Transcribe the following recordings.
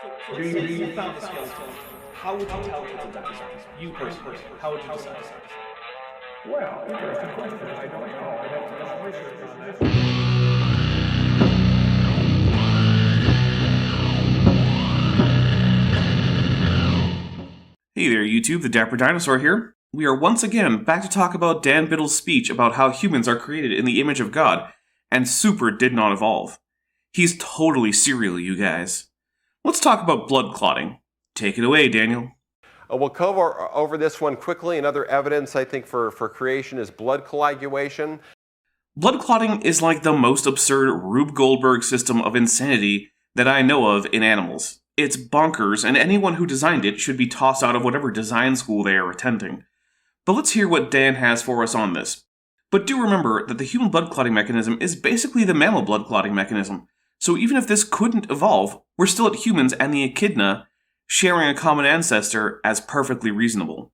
You found the skeleton. How would you calculate that size? You personally, how would you decide? Well, interesting question. I don't know. I'd have to do some research on that. Hey there, YouTube, the Dapper Dinosaur here. We are once again back to talk about Dan Biddle's speech about how humans are created in the image of God, and super did not evolve. He's totally serial, you guys. Let's talk about blood clotting. Take it away, Daniel. We'll cover over this one quickly. Another evidence, I think, for creation is blood coagulation. Blood clotting is like the most absurd Rube Goldberg system of insanity that I know of in animals. It's bonkers, and anyone who designed it should be tossed out of whatever design school they are attending. But let's hear what Dan has for us on this. But do remember that the human blood clotting mechanism is basically the mammal blood clotting mechanism, so even if this couldn't evolve, we're still at humans and the echidna sharing a common ancestor as perfectly reasonable.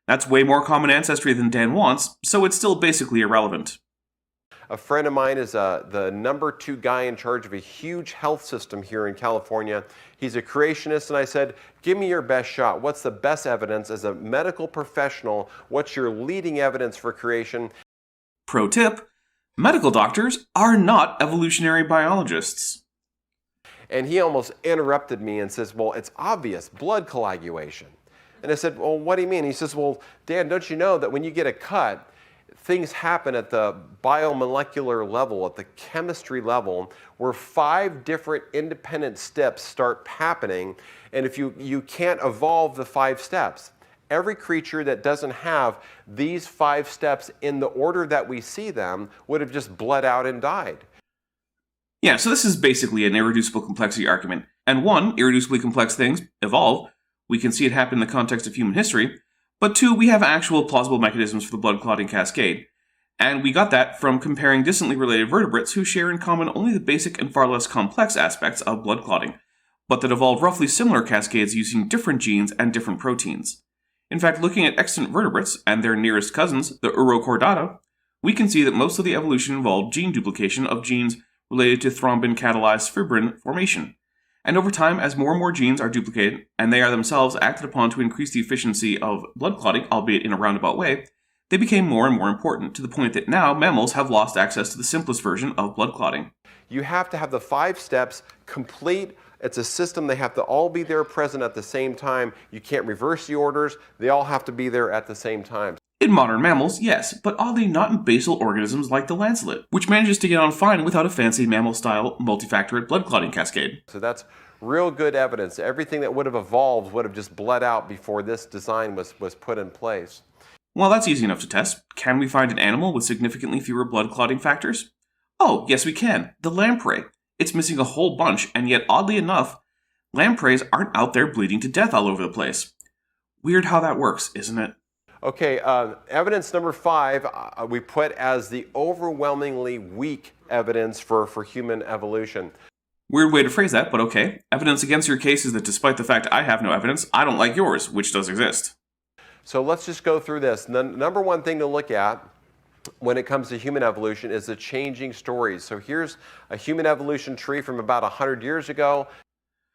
That's way more common ancestry than Dan wants, so it's still basically irrelevant. A friend of mine is the number 2 guy in charge of a huge health system here in California. He's a creationist, and I said, give me your best shot. What's the best evidence? As a medical professional, what's your leading evidence for creation? Pro tip, medical doctors are not evolutionary biologists. And he almost interrupted me and says, well, it's obvious, blood coagulation. And I said, well, what do you mean? He says, well, Dan, don't you know that when you get a cut, things happen at the biomolecular level, at the chemistry level, where 5 different independent steps start happening, and if you can't evolve the 5 steps. Every creature that doesn't have these 5 steps in the order that we see them would have just bled out and died. Yeah, so this is basically an irreducible complexity argument. And 1, irreducibly complex things evolve. We can see it happen in the context of human history. But 2, we have actual plausible mechanisms for the blood clotting cascade. And we got that from comparing distantly related vertebrates who share in common only the basic and far less complex aspects of blood clotting, but that evolved roughly similar cascades using different genes and different proteins. In fact, looking at extant vertebrates and their nearest cousins, the Urochordata, we can see that most of the evolution involved gene duplication of genes related to thrombin-catalyzed fibrin formation. And over time, as more and more genes are duplicated, and they are themselves acted upon to increase the efficiency of blood clotting, albeit in a roundabout way, they became more and more important, to the point that now mammals have lost access to the simplest version of blood clotting. You have to have the 5 steps complete. It's a system. They have to all be there present at the same time. You can't reverse the orders. They all have to be there at the same time. In modern mammals, yes, but oddly not in basal organisms like the lancelet, which manages to get on fine without a fancy mammal-style multifactorate blood clotting cascade. So that's real good evidence. Everything that would have evolved would have just bled out before this design was put in place. Well, that's easy enough to test. Can we find an animal with significantly fewer blood clotting factors? Oh, yes we can. The lamprey. It's missing a whole bunch, and yet oddly enough, lampreys aren't out there bleeding to death all over the place. Weird how that works, isn't it? Okay, evidence number 5 we put as the overwhelmingly weak evidence for human evolution. Weird way to phrase that, but okay. Evidence against your case is that despite the fact I have no evidence, I don't like yours, which does exist. So let's just go through this. The number 1 thing to look at when it comes to human evolution is the changing stories. So here's a human evolution tree from about 100 years ago.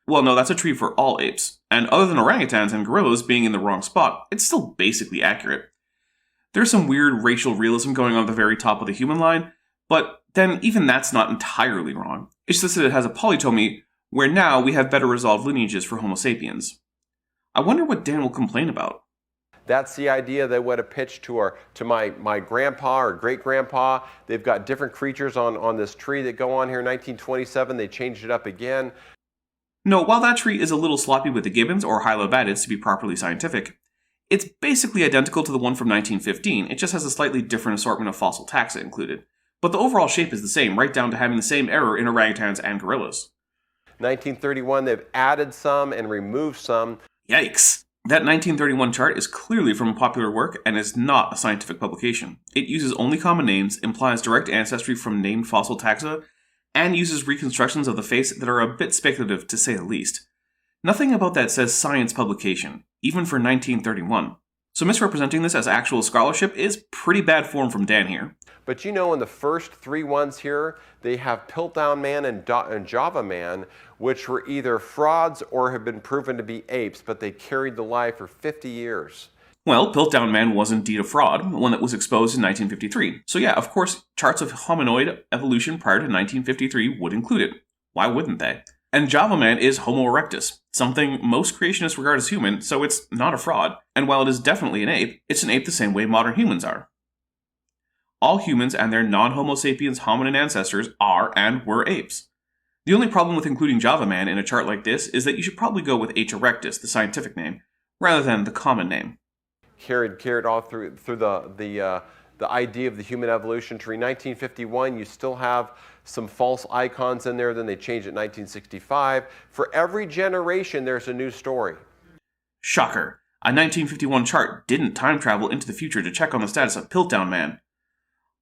Well, no, that's a tree for all apes. And other than orangutans and gorillas being in the wrong spot, it's still basically accurate. There's some weird racial realism going on at the very top of the human line, but then even that's not entirely wrong. It's just that it has a polytomy where now we have better resolved lineages for Homo sapiens. I wonder what Dan will complain about. That's the idea they would have pitched to my grandpa or great-grandpa. They've got different creatures on this tree that go on here. In 1927, they changed it up again. No, while that tree is a little sloppy with the gibbons or hylobatids to be properly scientific, it's basically identical to the one from 1915, it just has a slightly different assortment of fossil taxa included. But the overall shape is the same, right down to having the same error in orangutans and gorillas. 1931, they've added some and removed some. Yikes! That 1931 chart is clearly from a popular work and is not a scientific publication. It uses only common names, implies direct ancestry from named fossil taxa, and uses reconstructions of the face that are a bit speculative to say the least. Nothing about that says science publication, even for 1931. So misrepresenting this as actual scholarship is pretty bad form from Dan here. But you know, in the first 3 ones here, they have Piltdown Man and Java Man, which were either frauds or have been proven to be apes, but they carried the lie for 50 years. Well, Piltdown Man was indeed a fraud, one that was exposed in 1953. So yeah, of course, charts of hominoid evolution prior to 1953 would include it. Why wouldn't they? And Java Man is Homo erectus, something most creationists regard as human, so it's not a fraud. And while it is definitely an ape, it's an ape the same way modern humans are. All humans and their non-Homo sapiens hominin ancestors are and were apes. The only problem with including Java Man in a chart like this is that you should probably go with H. erectus, the scientific name, rather than the common name. Carried all through the idea of the human evolution tree. 1951, you still have some false icons in there, then they changed it in 1965. For every generation, there's a new story. Shocker. A 1951 chart didn't time travel into the future to check on the status of Piltdown Man.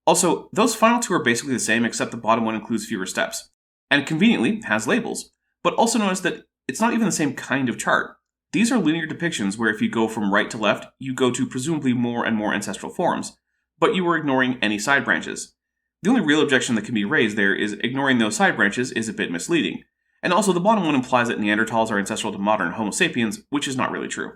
Also, those final two are basically the same except the bottom one includes fewer steps, and conveniently has labels. But also notice that it's not even the same kind of chart. These are linear depictions where if you go from right to left, you go to presumably more and more ancestral forms, but you are ignoring any side branches. The only real objection that can be raised there is ignoring those side branches is a bit misleading. And also the bottom one implies that Neanderthals are ancestral to modern Homo sapiens, which is not really true.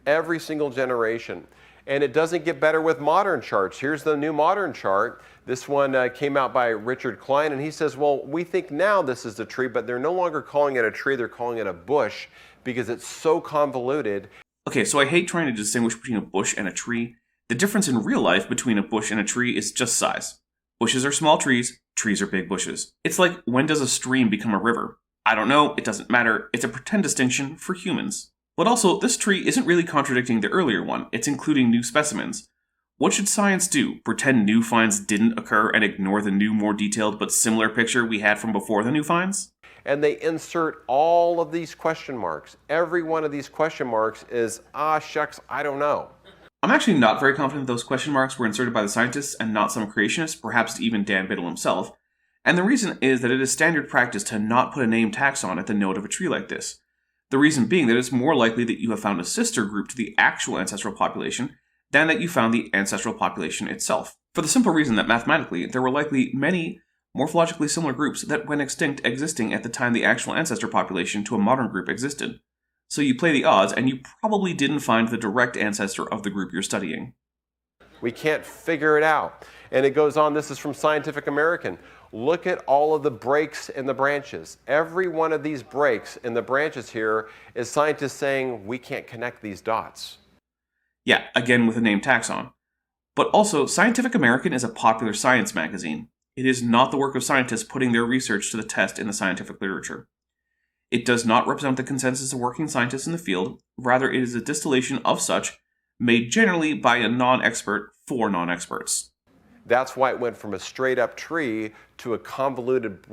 Every single generation. And it doesn't get better with modern charts. Here's the new modern chart. This one came out by Richard Klein, and he says, well, we think now this is a tree, but they're no longer calling it a tree, they're calling it a bush because it's so convoluted. Okay, so I hate trying to distinguish between a bush and a tree. The difference in real life between a bush and a tree is just size. Bushes are small trees are big bushes. It's like, when does a stream become a river? I don't know, it doesn't matter, it's a pretend distinction for humans. But also, this tree isn't really contradicting the earlier one, it's including new specimens. What should science do? Pretend new finds didn't occur and ignore the new, more detailed but similar picture we had from before the new finds? And they insert all of these question marks. Every one of these question marks is, shucks, I don't know. I'm actually not very confident those question marks were inserted by the scientists and not some creationists, perhaps even Dan Biddle himself. And the reason is that it is standard practice to not put a name taxon at the node of a tree like this. The reason being that it's more likely that you have found a sister group to the actual ancestral population than that you found the ancestral population itself. For the simple reason that mathematically, there were likely many morphologically similar groups that went extinct existing at the time the actual ancestor population to a modern group existed. So you play the odds, and you probably didn't find the direct ancestor of the group you're studying. We can't figure it out. And it goes on, this is from Scientific American. Look at all of the breaks in the branches. Every one of these breaks in the branches here is scientists saying we can't connect these dots. Yeah, again with a name taxon. But also, Scientific American is a popular science magazine. It is not the work of scientists putting their research to the test in the scientific literature. It does not represent the consensus of working scientists in the field, rather it is a distillation of such, made generally by a non-expert for non-experts. That's why it went from a straight up tree to a convoluted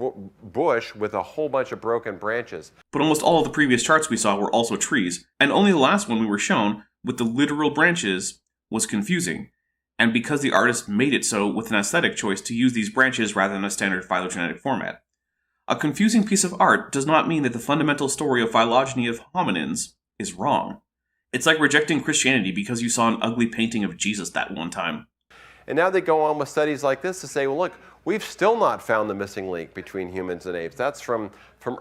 bush with a whole bunch of broken branches. But almost all of the previous charts we saw were also trees, and only the last one we were shown, with the literal branches, was confusing. And because the artist made it so with an aesthetic choice to use these branches rather than a standard phylogenetic format. A confusing piece of art does not mean that the fundamental story of phylogeny of hominins is wrong. It's like rejecting Christianity because you saw an ugly painting of Jesus that one time. And now they go on with studies like this to say, well, look, we've still not found the missing link between humans and apes. That's from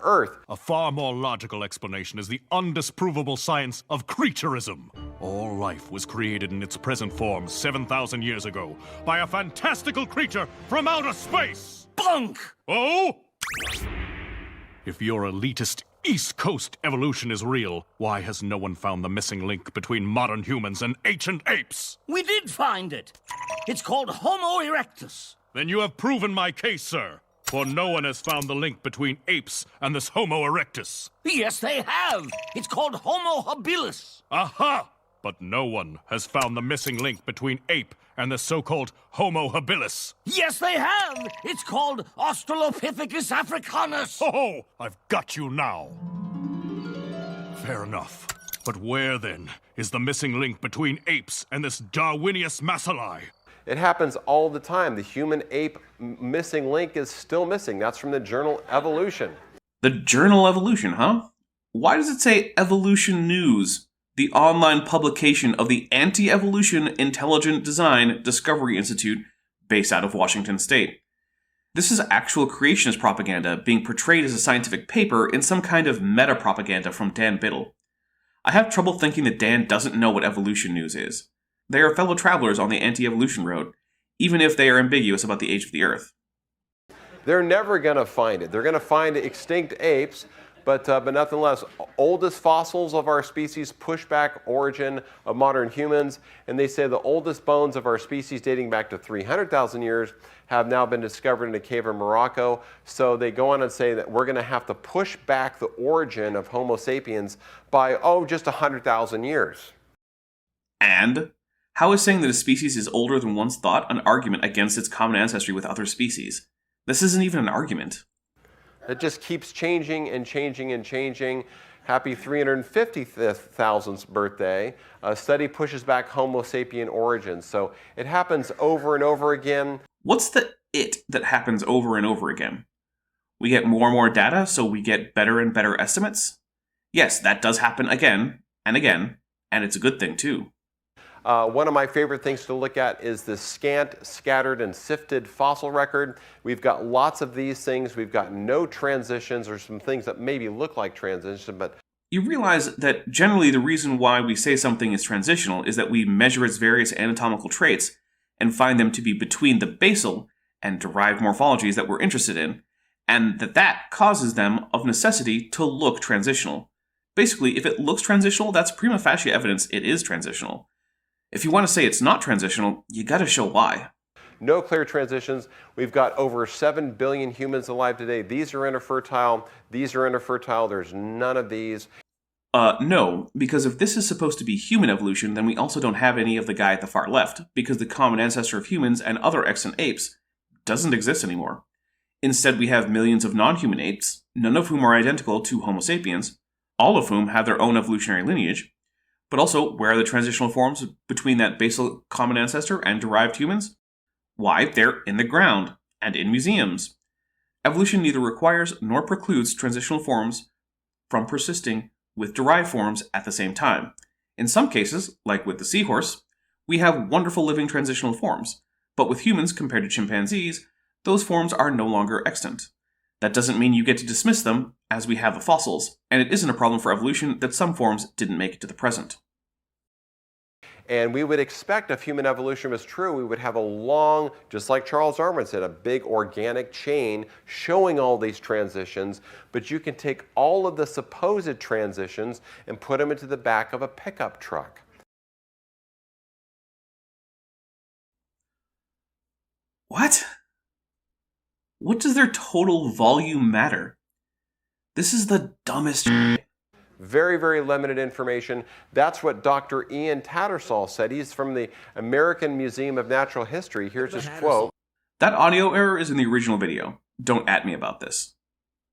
Earth. A far more logical explanation is the undisprovable science of creaturism. All life was created in its present form 7,000 years ago by a fantastical creature from outer space. Bunk! Oh? If your elitist East Coast evolution is real, why has no one found the missing link between modern humans and ancient apes? We did find it. It's called Homo erectus. Then you have proven my case, sir. For no one has found the link between apes and this Homo erectus. Yes, they have. It's called Homo habilis. Aha! But no one has found the missing link between ape and the so-called Homo habilis. Yes, they have. It's called Australopithecus africanus. Oh, I've got you now. Fair enough. But where, then, is the missing link between apes and this Darwinius macilli? It happens all the time. The human-ape missing link is still missing. That's from the journal Evolution. The journal Evolution, huh? Why does it say Evolution News? the online publication of the Anti-Evolution Intelligent Design Discovery Institute, based out of Washington State. This is actual creationist propaganda being portrayed as a scientific paper in some kind of meta-propaganda from Dan Biddle. I have trouble thinking that Dan doesn't know what evolution news is. They are fellow travelers on the anti-evolution road, even if they are ambiguous about the age of the Earth. They're never going to find it. They're going to find extinct apes, but nothing less. Oldest fossils of our species push back origin of modern humans, and they say the oldest bones of our species dating back to 300,000 years have now been discovered in a cave in Morocco. So they go on and say that we're going to have to push back the origin of Homo sapiens by, just 100,000 years. And how is saying that a species is older than once thought an argument against its common ancestry with other species? This isn't even an argument. It just keeps changing and changing and changing. Happy 350,000th birthday. A study pushes back Homo sapien origins. So it happens over and over again. What's the it that happens over and over again? We get more and more data, so we get better and better estimates? Yes, that does happen again and again, and it's a good thing too. One of my favorite things to look at is the scant, scattered, and sifted fossil record. We've got lots of these things. We've got no transitions or some things that maybe look like transition, but you realize that generally the reason why we say something is transitional is that we measure its various anatomical traits and find them to be between the basal and derived morphologies that we're interested in, and that causes them, of necessity, to look transitional. Basically, if it looks transitional, that's prima facie evidence it is transitional. If you want to say it's not transitional, you gotta show why. No clear transitions. We've got over 7 billion humans alive today. These are interfertile. These are interfertile. There's none of these. No, because if this is supposed to be human evolution, then we also don't have any of the guy at the far left, because the common ancestor of humans and other extant apes doesn't exist anymore. Instead, we have millions of non-human apes, none of whom are identical to Homo sapiens, all of whom have their own evolutionary lineage. But also, where are the transitional forms between that basal common ancestor and derived humans? Why, they're in the ground, and in museums. Evolution neither requires nor precludes transitional forms from persisting with derived forms at the same time. In some cases, like with the seahorse, we have wonderful living transitional forms, but with humans compared to chimpanzees, those forms are no longer extant. That doesn't mean you get to dismiss them, as we have the fossils, and it isn't a problem for evolution that some forms didn't make it to the present. And we would expect if human evolution was true, we would have a long, just like Charles Darwin said, a big organic chain showing all these transitions, but you can take all of the supposed transitions and put them into the back of a pickup truck. What? What does their total volume matter? This is the dumbest shit. Very, very limited information. That's what Dr. Ian Tattersall said. He's from the American Museum of Natural History. Here's his quote. That audio error is in the original video. Don't at me about this.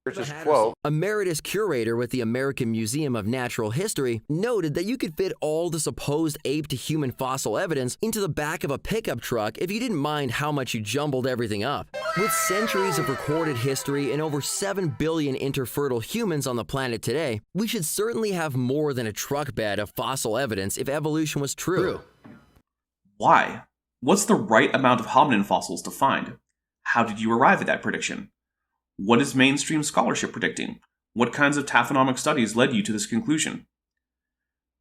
Here's his quote. Emeritus curator with the American Museum of Natural History noted that you could fit all the supposed ape-to-human fossil evidence into the back of a pickup truck if you didn't mind how much you jumbled everything up. With centuries of recorded history and over 7 billion interfertile humans on the planet today, we should certainly have more than a truck bed of fossil evidence if evolution was true. Why? What's the right amount of hominin fossils to find? How did you arrive at that prediction? What is mainstream scholarship predicting? What kinds of taphonomic studies led you to this conclusion?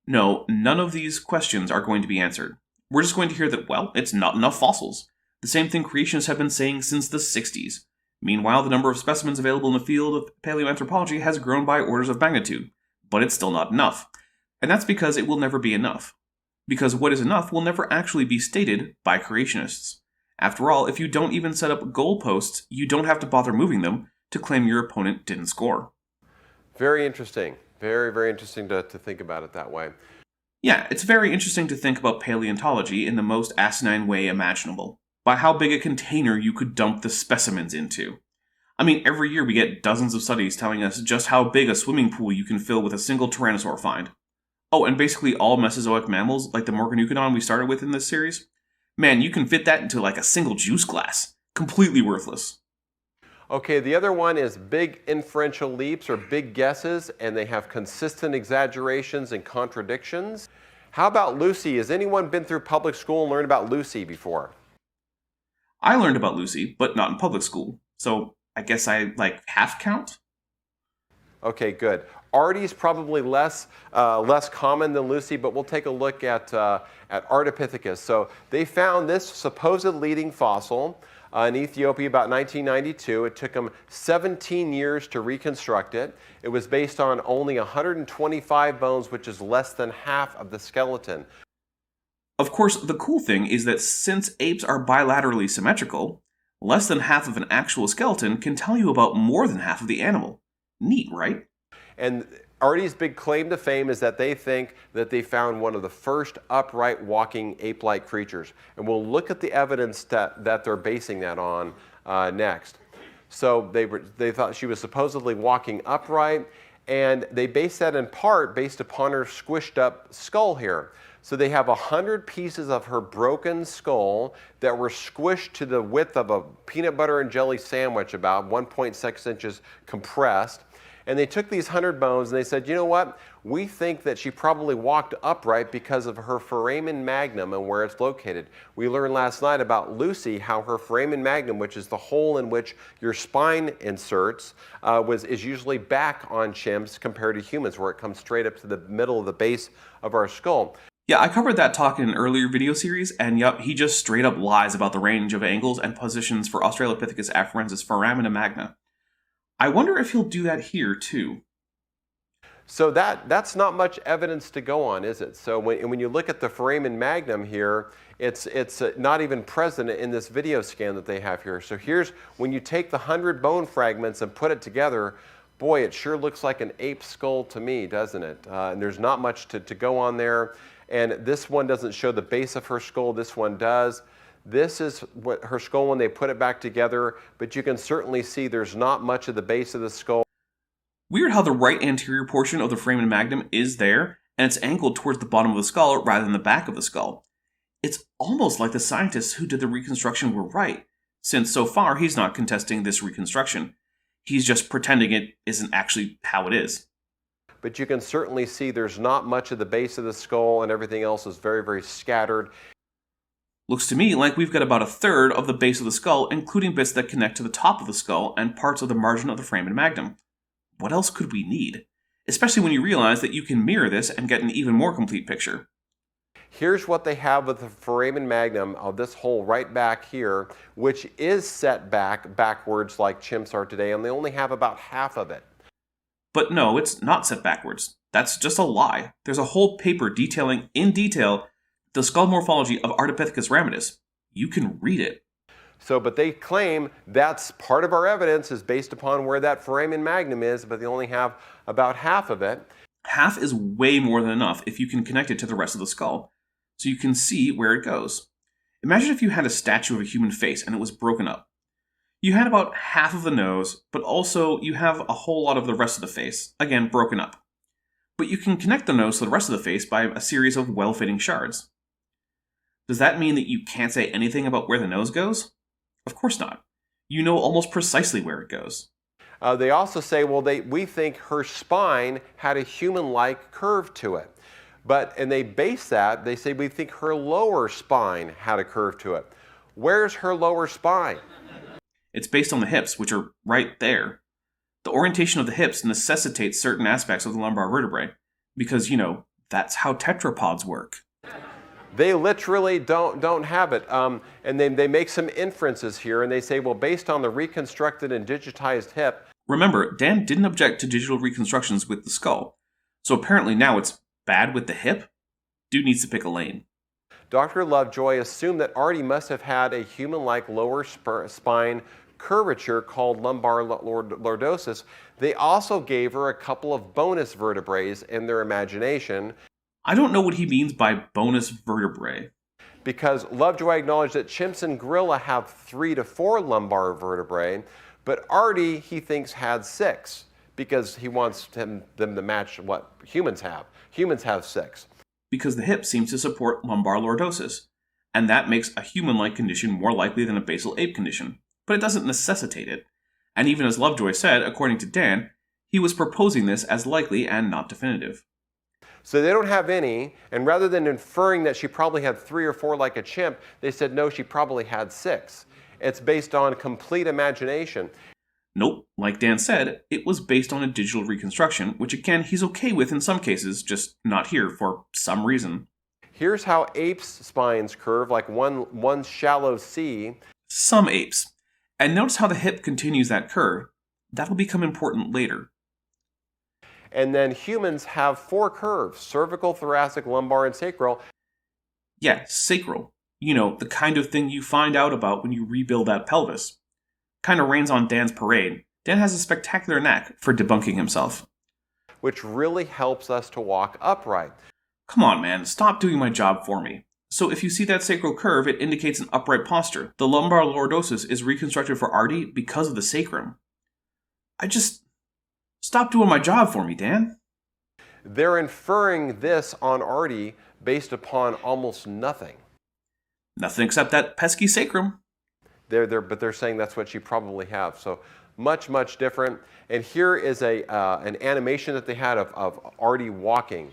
No, none of these questions are going to be answered. We're just going to hear that, well, it's not enough fossils. The same thing creationists have been saying since the 60s. Meanwhile, the number of specimens available in the field of paleoanthropology has grown by orders of magnitude, but it's still not enough. And that's because it will never be enough. Because what is enough will never actually be stated by creationists. After all, if you don't even set up goalposts, you don't have to bother moving them to claim your opponent didn't score. Very interesting. Very, very interesting to think about it that way. Yeah, it's very interesting to think about paleontology in the most asinine way imaginable. By how big a container you could dump the specimens into. I mean, every year we get dozens of studies telling us just how big a swimming pool you can fill with a single tyrannosaur find. Oh, and basically all Mesozoic mammals, like the Morganucodon we started with in this series, man, you can fit that into like a single juice glass. Completely worthless. Okay, the other one is big inferential leaps or big guesses, and they have consistent exaggerations and contradictions. How about Lucy? Has anyone been through public school and learned about Lucy before? I learned about Lucy, but not in public school. So I guess I half count? Okay, good. Arty's probably less common than Lucy, but we'll take a look at Ardipithecus. So they found this supposed leading fossil in Ethiopia about 1992. It took them 17 years to reconstruct it. It was based on only 125 bones, which is less than half of the skeleton. Of course, the cool thing is that since apes are bilaterally symmetrical, less than half of an actual skeleton can tell you about more than half of the animal. Neat, right? And Arty's big claim to fame is that they think that they found one of the first upright walking ape-like creatures. And we'll look at the evidence that they're basing that on next. So they thought she was supposedly walking upright, and they based that in part based upon her squished up skull here. So they have 100 pieces of her broken skull that were squished to the width of a peanut butter and jelly sandwich, about 1.6 inches compressed. And they took these 100 bones and they said, you know what? We think that she probably walked upright because of her foramen magnum and where it's located. We learned last night about Lucy, how her foramen magnum, which is the hole in which your spine inserts, is usually back on chimps compared to humans, where it comes straight up to the middle of the base of our skull. Yeah, I covered that talk in an earlier video series, and yup, he just straight up lies about the range of angles and positions for Australopithecus afarensis foramina magna. I wonder if he'll do that here, too. So that's not much evidence to go on, is it? So when you look at the foramen magnum here, it's not even present in this video scan that they have here. So here's, when you take the 100 bone fragments and put it together, boy, it sure looks like an ape skull to me, doesn't it? And there's not much to go on there. And this one doesn't show the base of her skull, this one does. This is what her skull when they put it back together, but you can certainly see there's not much of the base of the skull. Weird how the right anterior portion of the foramen magnum is there, and it's angled towards the bottom of the skull rather than the back of the skull. It's almost like the scientists who did the reconstruction were right, since so far he's not contesting this reconstruction. He's just pretending it isn't actually how it is. But you can certainly see there's not much of the base of the skull, and everything else is very, very scattered. Looks to me like we've got about a third of the base of the skull, including bits that connect to the top of the skull and parts of the margin of the foramen magnum. What else could we need? Especially when you realize that you can mirror this and get an even more complete picture. Here's what they have with the foramen magnum of this hole right back here, which is set backwards like chimps are today, and they only have about half of it. But no, it's not set backwards. That's just a lie. There's a whole paper detailing, in detail, the skull morphology of Ardipithecus ramidus. You can read it. So, but they claim that's part of our evidence is based upon where that foramen magnum is, but they only have about half of it. Half is way more than enough if you can connect it to the rest of the skull, so you can see where it goes. Imagine if you had a statue of a human face and it was broken up. You had about half of the nose, but also you have a whole lot of the rest of the face, again broken up. But you can connect the nose to the rest of the face by a series of well-fitting shards. Does that mean that you can't say anything about where the nose goes? Of course not. You know almost precisely where it goes. They also say, well, we think her spine had a human-like curve to it. And they base that, they say we think her lower spine had a curve to it. Where's her lower spine? It's based on the hips, which are right there. The orientation of the hips necessitates certain aspects of the lumbar vertebrae, because, you know, that's how tetrapods work. They literally don't have it. And they make some inferences here, and they say, well, based on the reconstructed and digitized hip. Remember, Dan didn't object to digital reconstructions with the skull, so apparently now it's bad with the hip? Dude needs to pick a lane. Dr. Lovejoy assumed that Arty must have had a human-like lower spine curvature called lumbar lordosis. They also gave her a couple of bonus vertebrae in their imagination. I don't know what he means by bonus vertebrae. Because Lovejoy acknowledged that chimps and gorilla have 3 to 4 lumbar vertebrae, but Arty, he thinks, had 6, because he wants them to match what humans have. Humans have 6. Because the hip seems to support lumbar lordosis, and that makes a human-like condition more likely than a basal ape condition, but it doesn't necessitate it. And even as Lovejoy said, according to Dan, he was proposing this as likely and not definitive. So they don't have any, and rather than inferring that she probably had 3 or 4 like a chimp, they said no, she probably had 6. It's based on complete imagination. Nope, like Dan said, it was based on a digital reconstruction, which again he's okay with in some cases, just not here for some reason. Here's how apes' spines curve, like one shallow C. Some apes. And notice how the hip continues that curve. That'll become important later. And then humans have 4 curves: cervical, thoracic, lumbar, and sacral. Yeah, sacral. You know, the kind of thing you find out about when you rebuild that pelvis. Kind of rains on Dan's parade. Dan has a spectacular knack for debunking himself. Which really helps us to walk upright. Come on, man, stop doing my job for me. So if you see that sacral curve, it indicates an upright posture. The lumbar lordosis is reconstructed for Arty because of the sacrum. Stop doing my job for me, Dan. They're inferring this on Arty based upon almost nothing. Nothing except that pesky sacrum. But they're saying that's what you probably have. So much, much different. And here is an animation that they had of Arty walking.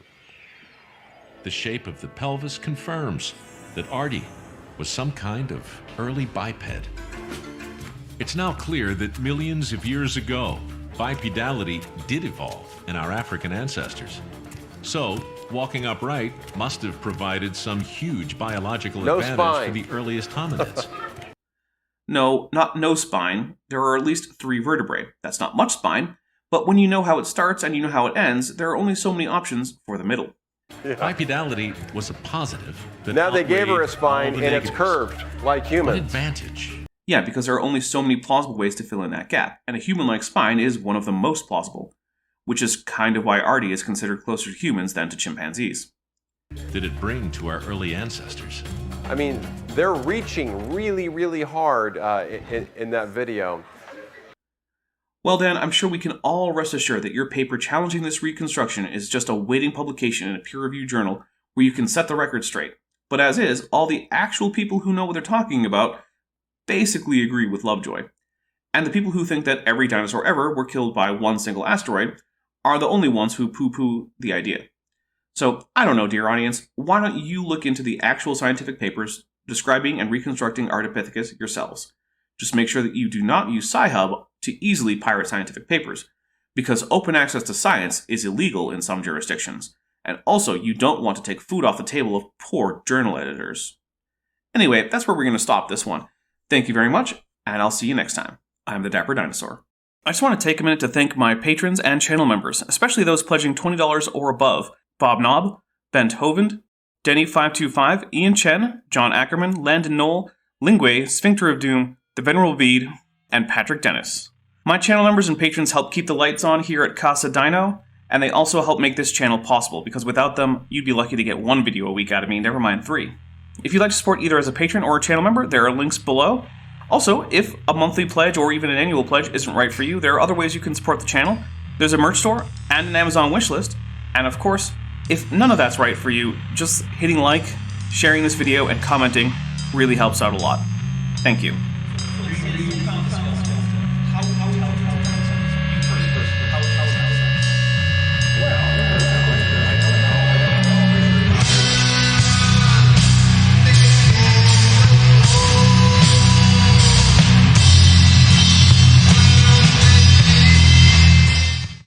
The shape of the pelvis confirms that Arty was some kind of early biped. It's now clear that millions of years ago, bipedality did evolve in our African ancestors. So, walking upright must have provided some huge biological advantage for the earliest hominids. No, not no spine. There are at least 3 vertebrae. That's not much spine, but when you know how it starts and you know how it ends, there are only so many options for the middle. Yeah. Bipedality was a positive. That now they gave her a spine and it's curved, like humans. What advantage? Yeah, because there are only so many plausible ways to fill in that gap, and a human-like spine is one of the most plausible, which is kind of why Arty is considered closer to humans than to chimpanzees. Did it bring to our early ancestors? I mean, they're reaching really, really hard in that video. Well, Dan, I'm sure we can all rest assured that your paper challenging this reconstruction is just awaiting publication in a peer-reviewed journal where you can set the record straight. But as is, all the actual people who know what they're talking about basically agree with Lovejoy. And the people who think that every dinosaur ever were killed by one single asteroid are the only ones who poo-poo the idea. So, I don't know, dear audience, why don't you look into the actual scientific papers describing and reconstructing Ardipithecus yourselves? Just make sure that you do not use Sci-Hub to easily pirate scientific papers, because open access to science is illegal in some jurisdictions, and also you don't want to take food off the table of poor journal editors. Anyway, that's where we're going to stop this one. Thank you very much, and I'll see you next time. I'm the Dapper Dinosaur. I just want to take a minute to thank my patrons and channel members, especially those pledging $20 or above: Bob Knob, Bent Hovend, Denny525, Ian Chen, John Ackerman, Landon Knoll, Lingway, Sphincter of Doom, The Venerable Bede, and Patrick Dennis. My channel members and patrons help keep the lights on here at Casa Dino, and they also help make this channel possible, because without them, you'd be lucky to get 1 video a week out of me, never mind 3. If you'd like to support either as a patron or a channel member, there are links below. Also, if a monthly pledge or even an annual pledge isn't right for you, there are other ways you can support the channel. There's a merch store and an Amazon wishlist, and of course, if none of that's right for you, just hitting like, sharing this video, and commenting really helps out a lot. Thank you.